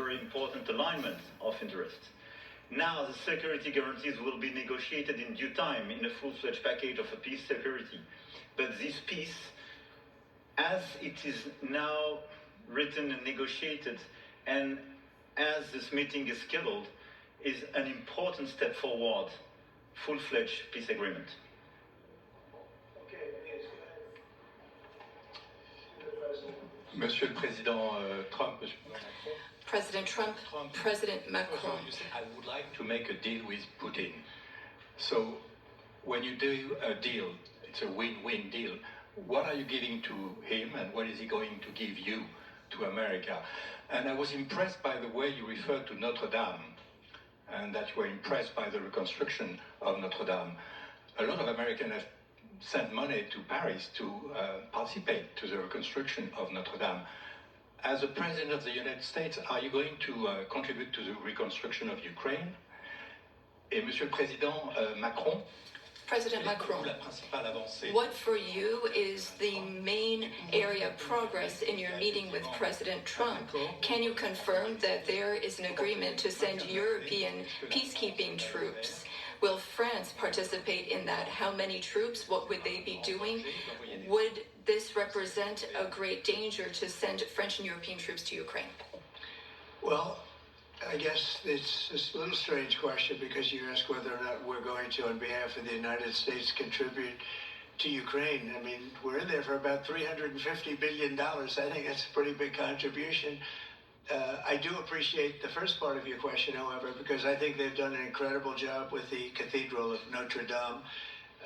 very important alignment of interests. Now the security guarantees will be negotiated in due time in a full-fledged package of a peace security. But this peace, as it is now written and negotiated, and as this meeting is scheduled, is an important step forward, full-fledged peace agreement. Monsieur le Président Trump, President Trump, President Macron. You said, I would like to make a deal with Putin. So when you do a deal, it's a win-win deal. What are you giving to him and what is he going to give you to America? And I was impressed by the way you referred to Notre Dame and that you were impressed by the reconstruction of Notre Dame. A lot of Americans have sent money to Paris to participate to the reconstruction of Notre Dame. As the President of the United States, are you going to contribute to the reconstruction of Ukraine? Et Monsieur le Président Macron, President Macron, what for you is the main area of progress in your meeting with President Trump? Can you confirm that there is an agreement to send European peacekeeping troops? Will France participate in that? How many troops? What would they be doing? Would this represent a great danger to send French and European troops to Ukraine? Well, I guess it's a little strange question because you ask whether or not we're going to, on behalf of the United States, contribute to Ukraine. I mean, we're in there for about $350 billion. I think that's a pretty big contribution. I do appreciate the first part of your question, however, because I think they've done an incredible job with the Cathedral of Notre Dame.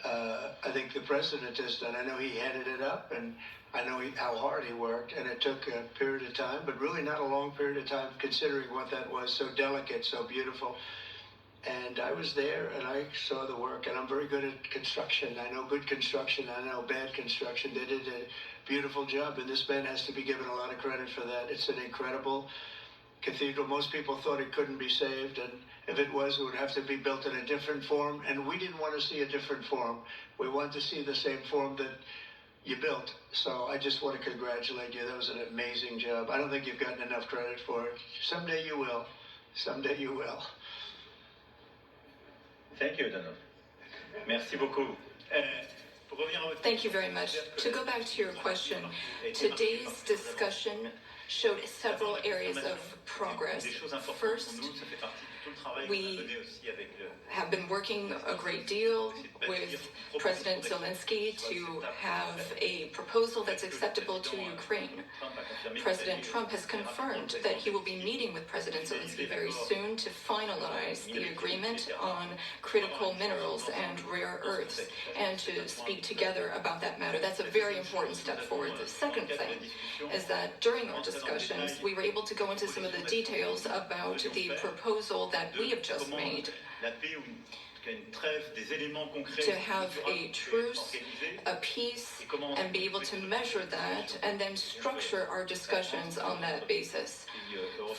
I think the president has done. I know he headed it up, and I know how hard he worked, and it took a period of time, but really not a long period of time considering what that was, so delicate, so beautiful. And I was there, and I saw the work, and I'm very good at construction. I know good construction, I know bad construction. They did a beautiful job, and this man has to be given a lot of credit for that. It's an incredible cathedral. Most people thought it couldn't be saved, and if it was, it would have to be built in a different form, and we didn't want to see a different form. We wanted to see the same form that you built. So I just want to congratulate you. That was an amazing job. I don't think you've gotten enough credit for it. Someday you will. Someday you will. Thank you, Donald. Merci beaucoup. Thank you very much. To go back to your question, today's discussion showed several areas of progress. First, we have been working a great deal with President Zelensky to have a proposal that's acceptable to Ukraine. President Trump has confirmed that he will be meeting with President Zelensky very soon to finalize the agreement on critical minerals and rare earths and to speak together about that matter. That's a very important step forward. The second thing is that during our discussions, we were able to go into some of the details about the proposal that we have just made to have a truce, a peace, and be able to measure that and then structure our discussions on that basis.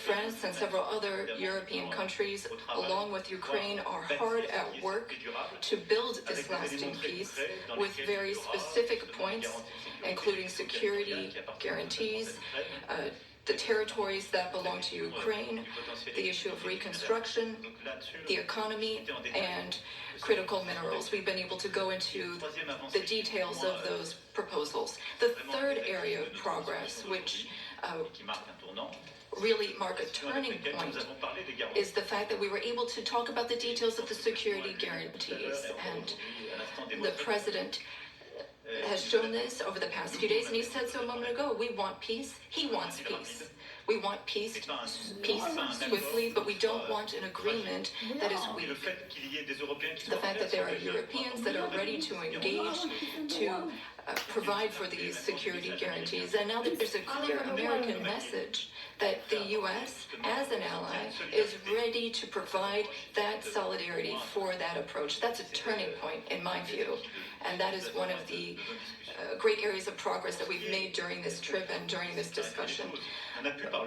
France and several other European countries, along with Ukraine, are hard at work to build this lasting peace with very specific points, including security guarantees, the territories that belong to Ukraine, the issue of reconstruction, the economy, and critical minerals. We've been able to go into the details of those proposals. The third area of progress, which really mark a turning point, is the fact that we were able to talk about the details of the security guarantees. And the president has shown this over the past few days, and he said so a moment ago. We want peace. He wants peace. We want peace swiftly, but we don't want an agreement that is weak. The fact that there are Europeans that are ready to engage, to provide for these security guarantees, and now that there's a clear American message that the U.S., as an ally, is ready to provide that solidarity for that approach. That's a turning point, in my view, and that is one of the great areas of progress that we've made during this trip and during this discussion.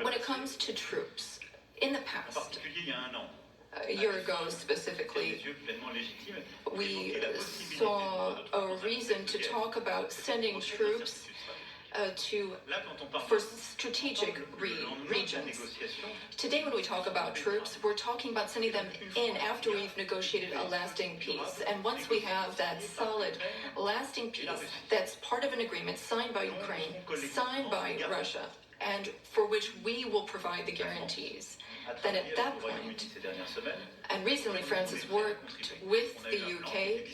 When it comes to troops, in the past, a year ago specifically, we saw a reason to talk about sending troops for strategic regions. Today, when we talk about troops, we're talking about sending them in after we've negotiated a lasting peace. And once we have that solid, lasting peace, that's part of an agreement signed by Ukraine, signed by Russia, and for which we will provide the guarantees. Then at that point, and recently France has worked with the UK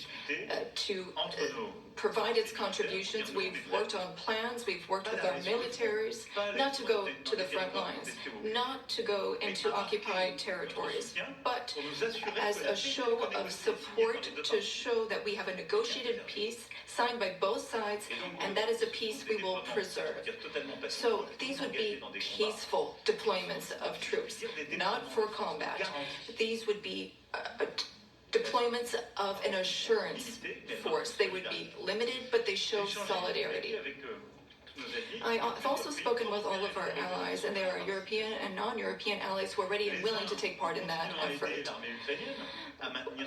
to provide its contributions. We've worked on plans, we've worked with our militaries, not to go to the front lines, not to go into occupied territories, but as a show of support to show that we have a negotiated peace signed by both sides, and that is a peace we will preserve. So these would be peaceful deployments of troops, not for combat. These would be deployments of an assurance force. They would be limited, but they show solidarity. I've also spoken with all of our allies, and there are European and non-European allies who are ready and willing to take part in that effort.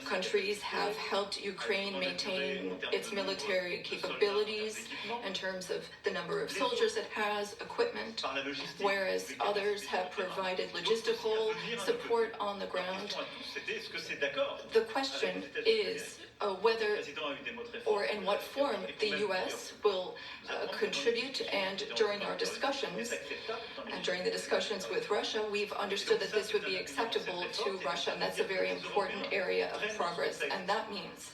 Countries have helped Ukraine maintain its military capabilities in terms of the number of soldiers it has, equipment, whereas others have provided logistical support on the ground. The question is whether or in what form the U.S. will contribute, and during our discussions, and during the discussions with Russia, we've understood that this would be acceptable to Russia, and that's a very important area of progress, and that means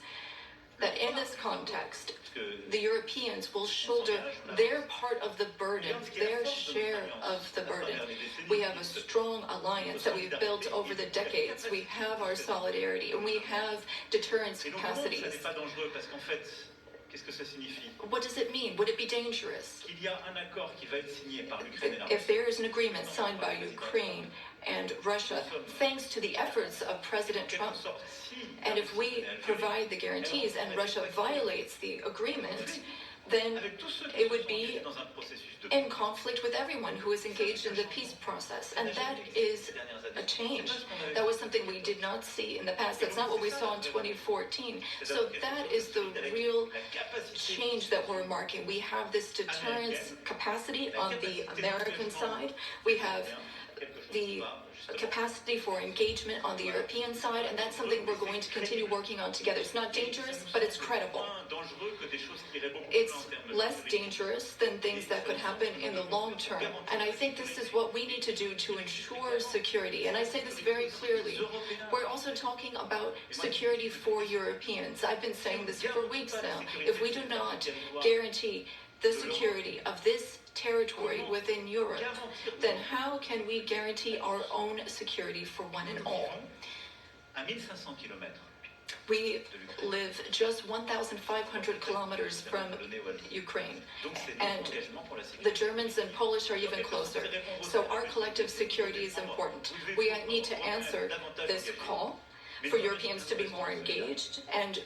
that in this context, the Europeans will shoulder their part of the burden, their share of the burden. We have a strong alliance that we've built over the decades. We have our solidarity, and we have deterrence capacities. What does it mean? Would it be dangerous? If there is an agreement signed by Ukraine and Russia, thanks to the efforts of President Trump, and if we provide the guarantees and Russia violates the agreement, then it would be in conflict with everyone who is engaged in the peace process. And that is a change. That was something we did not see in the past. That's not what we saw in 2014. So that is the real change that we're marking. We have this deterrence capacity on the American side. We have the capacity for engagement on the European side, and that's something we're going to continue working on together. It's not dangerous, but it's credible. It's less dangerous than things that could happen in the long term. And I think this is what we need to do to ensure security. And I say this very clearly. We're also talking about security for Europeans. I've been saying this for weeks now. If we do not guarantee the security of this territory within Europe, then how can we guarantee our own security for one and all? We live just 1,500 kilometers from Ukraine, and the Germans and Polish are even closer. So our collective security is important. We need to answer this call for Europeans to be more engaged, and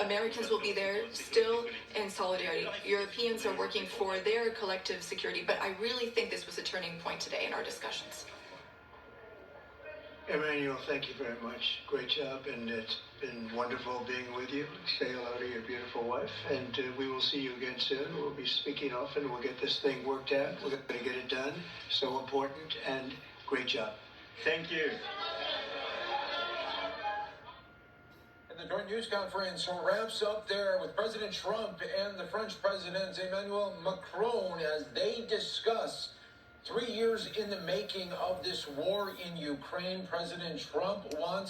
Americans will be there still in solidarity. Europeans are working for their collective security, but I really think this was a turning point today in our discussions. Emmanuel, thank you very much. Great job, and it's been wonderful being with you. Say hello to your beautiful wife, and we will see you again soon. We'll be speaking often. We'll get this thing worked out. We're going to get it done. So important, and great job. Thank you. The joint news conference wraps up there with President Trump and the French President Emmanuel Macron as they discuss 3 years in the making of this war in Ukraine. President Trump wants